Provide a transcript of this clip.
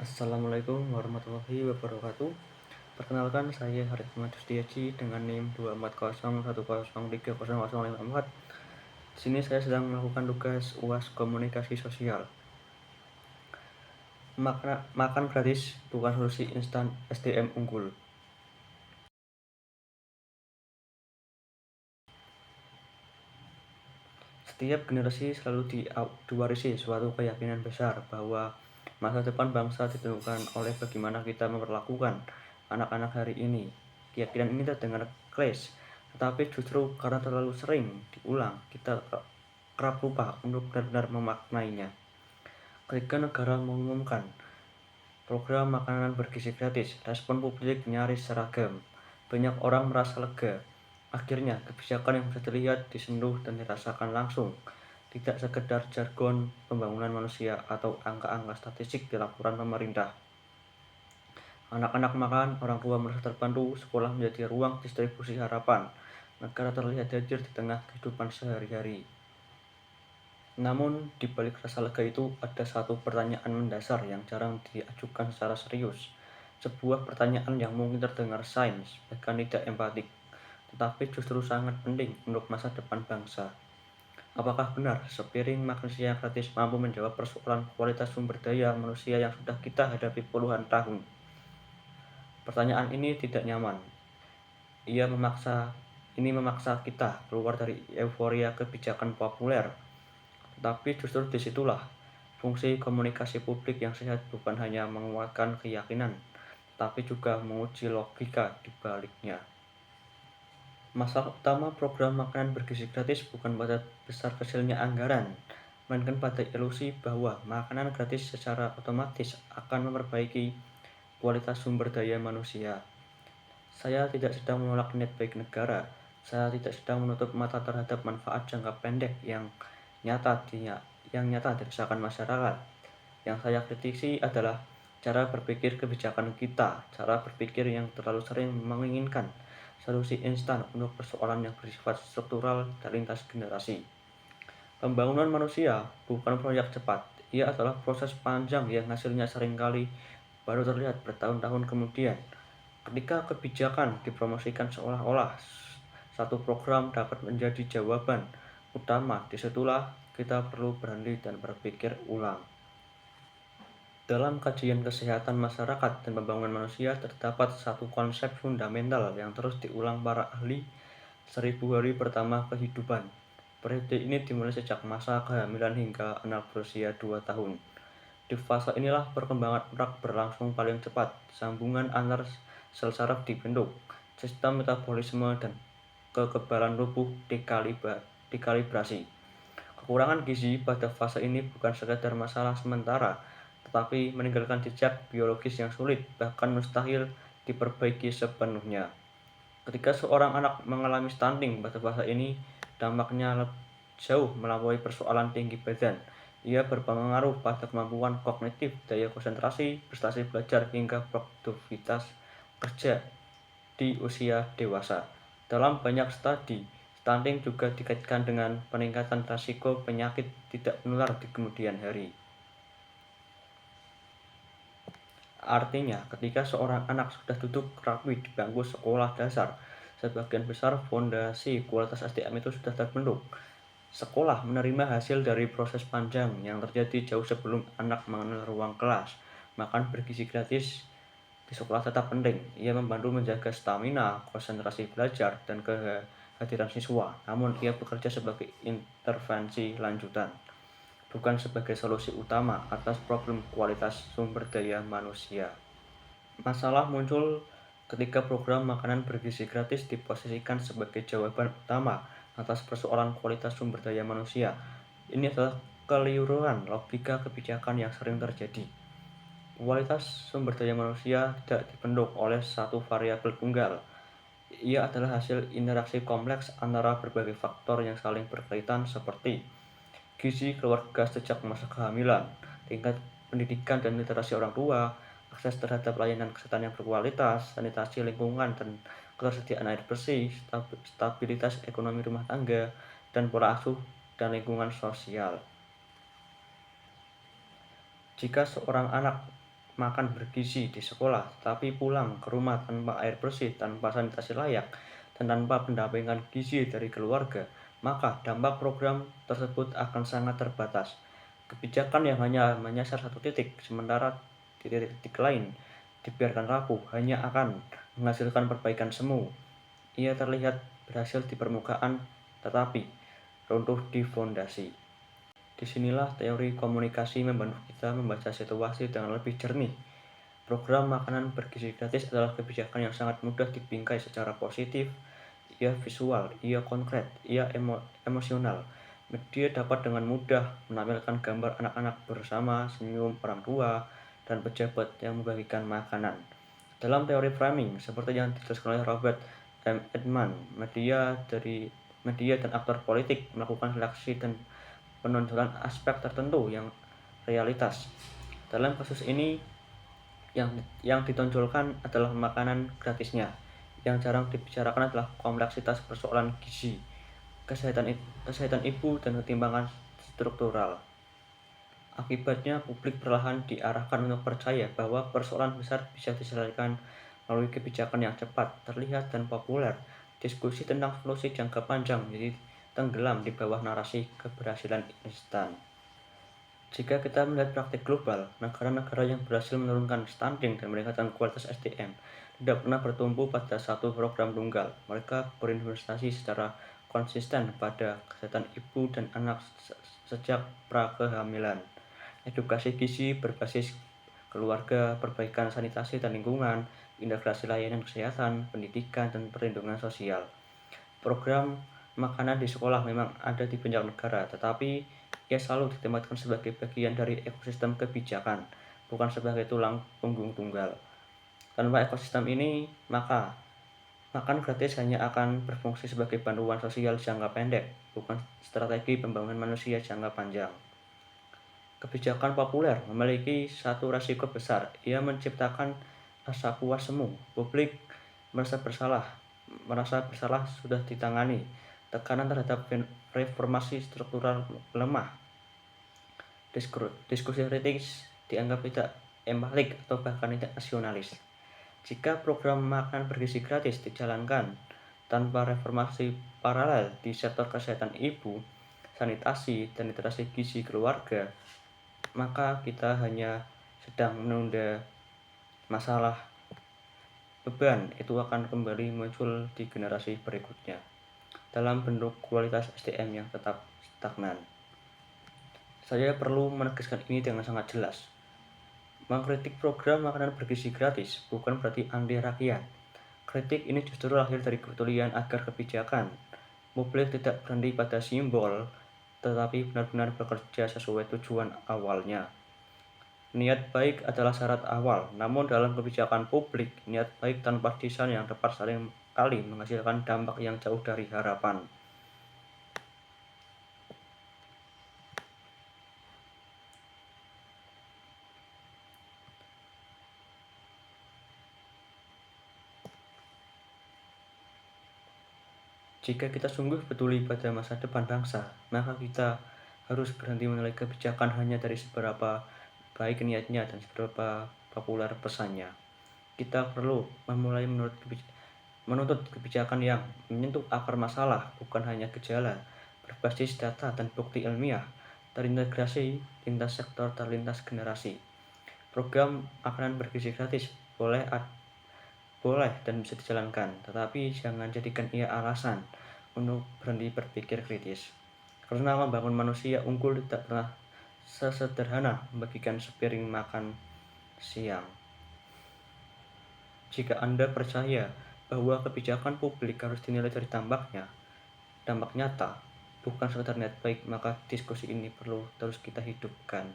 Assalamualaikum warahmatullahi wabarakatuh. Perkenalkan, saya Harith Ahmad Yustiaji dengan NIM 240103054. Di sini saya sedang melakukan tugas UAS Komunikasi Sosial. Makan gratis bukan solusi instan SDM unggul. Setiap generasi selalu diwarisi suatu keyakinan besar bahwa masa depan bangsa ditentukan oleh bagaimana kita memperlakukan anak-anak hari ini. Keyakinan ini terdengar klise, tetapi justru karena terlalu sering diulang, kita kerap lupa untuk benar-benar memaknainya. Ketika negara mengumumkan program makanan bergizi gratis, respon publik nyaris seragam. Banyak orang merasa lega. Akhirnya, kebijakan yang bisa dilihat, disentuh, dan dirasakan langsung, tidak sekedar jargon pembangunan manusia atau angka-angka statistik di laporan pemerintah. Anak-anak makan, orang tua merasa terbantu, sekolah menjadi ruang distribusi harapan, negara terlihat hadir di tengah kehidupan sehari-hari. Namun, di balik rasa lega itu ada satu pertanyaan mendasar yang jarang diajukan secara serius. Sebuah pertanyaan yang mungkin terdengar sains, bahkan tidak empatik, tetapi justru sangat penting untuk masa depan bangsa. Apakah benar sepiring makan siang gratis mampu menjawab persoalan kualitas sumber daya manusia yang sudah kita hadapi puluhan tahun? Pertanyaan ini tidak nyaman. Ini memaksa kita keluar dari euforia kebijakan populer. Tetapi justru disitulah fungsi komunikasi publik yang sehat, bukan hanya menguatkan keyakinan, tapi juga menguji logika di baliknya. Masalah utama program makanan bergizi gratis bukan pada besar kecilnya anggaran, melainkan pada ilusi bahwa makanan gratis secara otomatis akan memperbaiki kualitas sumber daya manusia. Saya tidak sedang menolak niat baik negara. Saya tidak sedang menutup mata terhadap manfaat jangka pendek yang nyata dirasakan masyarakat. Yang saya kritisi adalah cara berpikir kebijakan kita, cara berpikir yang terlalu sering menginginkan solusi instan untuk persoalan yang bersifat struktural dan lintas generasi. Pembangunan manusia bukan proyek cepat, ia adalah proses panjang yang hasilnya seringkali baru terlihat bertahun-tahun kemudian. Ketika kebijakan dipromosikan seolah-olah satu program dapat menjadi jawaban utama, disitulah kita perlu berhenti dan berpikir ulang. Dalam kajian kesehatan masyarakat dan pembangunan manusia terdapat satu konsep fundamental yang terus diulang para ahli 1000 hari pertama kehidupan. Periode ini dimulai sejak masa kehamilan hingga anak berusia 2 tahun. Di fase inilah perkembangan otak berlangsung paling cepat, sambungan antar sel saraf dibentuk, sistem metabolisme dan kekebalan tubuh dikalibrasi. Kekurangan gizi pada fase ini bukan sekadar masalah sementara, tetapi meninggalkan jejak biologis yang sulit, bahkan mustahil diperbaiki sepenuhnya. Ketika seorang anak mengalami stunting pada fase ini, dampaknya jauh melampaui persoalan tinggi badan. Ia berpengaruh pada kemampuan kognitif, daya konsentrasi, prestasi belajar, hingga produktivitas kerja di usia dewasa. Dalam banyak studi, stunting juga dikaitkan dengan peningkatan risiko penyakit tidak menular di kemudian hari. Artinya, ketika seorang anak sudah duduk rapi di bangku sekolah dasar, sebagian besar fondasi kualitas SDM itu sudah terbentuk. Sekolah menerima hasil dari proses panjang yang terjadi jauh sebelum anak mengenal ruang kelas. Makan bergizi gratis di sekolah tetap penting. Ia membantu menjaga stamina, konsentrasi belajar, dan kehadiran siswa. Namun, ia bekerja sebagai intervensi lanjutan, bukan sebagai solusi utama atas problem kualitas sumber daya manusia. Masalah muncul ketika program makanan bergizi gratis diposisikan sebagai jawaban utama atas persoalan kualitas sumber daya manusia. Ini adalah keliruan logika kebijakan yang sering terjadi. Kualitas sumber daya manusia tidak dibentuk oleh satu variabel tunggal. Ia adalah hasil interaksi kompleks antara berbagai faktor yang saling berkaitan seperti gizi keluarga sejak masa kehamilan, tingkat pendidikan dan literasi orang tua, akses terhadap layanan kesehatan yang berkualitas, sanitasi lingkungan dan ketersediaan air bersih, stabilitas ekonomi rumah tangga, dan pola asuh dan lingkungan sosial. Jika seorang anak makan bergizi di sekolah, tapi pulang ke rumah tanpa air bersih, tanpa sanitasi layak, dan tanpa pendampingan gizi dari keluarga, maka dampak program tersebut akan sangat terbatas. Kebijakan yang hanya menyasar satu titik, sementara di titik lain dibiarkan rapuh, hanya akan menghasilkan perbaikan semu. Ia terlihat berhasil di permukaan, tetapi runtuh di fondasi. Disinilah teori komunikasi membantu kita membaca situasi dengan lebih jernih. Program makanan bergizi gratis adalah kebijakan yang sangat mudah dibingkai secara positif. Ia visual, ia konkret, ia emosional. Media dapat dengan mudah menampilkan gambar anak-anak bersama, senyum orang tua, dan pejabat yang membagikan makanan. Dalam teori framing, seperti yang dijelaskan oleh Robert M. Edman, media dan aktor politik melakukan seleksi dan penonjolan aspek tertentu yang realitas. Dalam kasus ini, yang ditonjolkan adalah makanan gratisnya. Yang jarang dibicarakan adalah kompleksitas persoalan gizi, kesehatan ibu, dan ketimpangan struktural. Akibatnya, publik perlahan diarahkan untuk percaya bahwa persoalan besar bisa diselesaikan melalui kebijakan yang cepat, terlihat, dan populer. Diskusi tentang solusi jangka panjang menjadi tenggelam di bawah narasi keberhasilan instan. Jika kita melihat praktik global, negara-negara yang berhasil menurunkan stunting dan meningkatkan kualitas SDM tidak pernah bertumpu pada satu program tunggal. Mereka berinvestasi secara konsisten pada kesehatan ibu dan anak sejak pra-kehamilan, edukasi gizi berbasis keluarga, perbaikan sanitasi dan lingkungan, integrasi layanan kesehatan, pendidikan, dan perlindungan sosial. Program makanan di sekolah memang ada di banyak negara, tetapi ia selalu ditempatkan sebagai bagian dari ekosistem kebijakan, bukan sebagai tulang punggung tunggal. Tanpa ekosistem ini, maka makan gratis hanya akan berfungsi sebagai bantuan sosial jangka pendek, bukan strategi pembangunan manusia jangka panjang. Kebijakan populer memiliki satu resiko besar. Ia menciptakan rasa puas semu. Publik merasa bersalah sudah ditangani. Tekanan terhadap reformasi struktural lemah. Diskusi kritis dianggap tidak empatik atau bahkan tidak nasionalis. Jika program makan bergizi gratis dijalankan tanpa reformasi paralel di sektor kesehatan ibu, sanitasi, dan literasi gizi keluarga, maka kita hanya sedang menunda masalah. Beban itu akan kembali muncul di generasi berikutnya dalam bentuk kualitas SDM yang tetap stagnan. Saya perlu menegaskan ini dengan sangat jelas. Mengkritik program makanan bergizi gratis bukan berarti anti rakyat. Kritik ini justru lahir dari kepedulian agar kebijakan publik tidak berhenti pada simbol, tetapi benar-benar bekerja sesuai tujuan awalnya. Niat baik adalah syarat awal, namun dalam kebijakan publik, niat baik tanpa desain yang tepat sering kali menghasilkan dampak yang jauh dari harapan. Jika kita sungguh peduli pada masa depan bangsa, maka kita harus berhenti menilai kebijakan hanya dari seberapa baik niatnya dan seberapa populer pesannya. Kita perlu memulai menuntut kebijakan yang menyentuh akar masalah, bukan hanya gejala, berbasis data dan bukti ilmiah, terintegrasi lintas sektor dan lintas generasi. Program makanan bergizi gratis boleh dan bisa dijalankan, tetapi jangan jadikan ia alasan untuk berhenti berpikir kritis. Karena membangun manusia unggul tidak pernah sesederhana membagikan sepiring makan siang. Jika Anda percaya bahwa kebijakan publik harus dinilai dari dampak nyata, bukan sekedar niat baik, maka diskusi ini perlu terus kita hidupkan.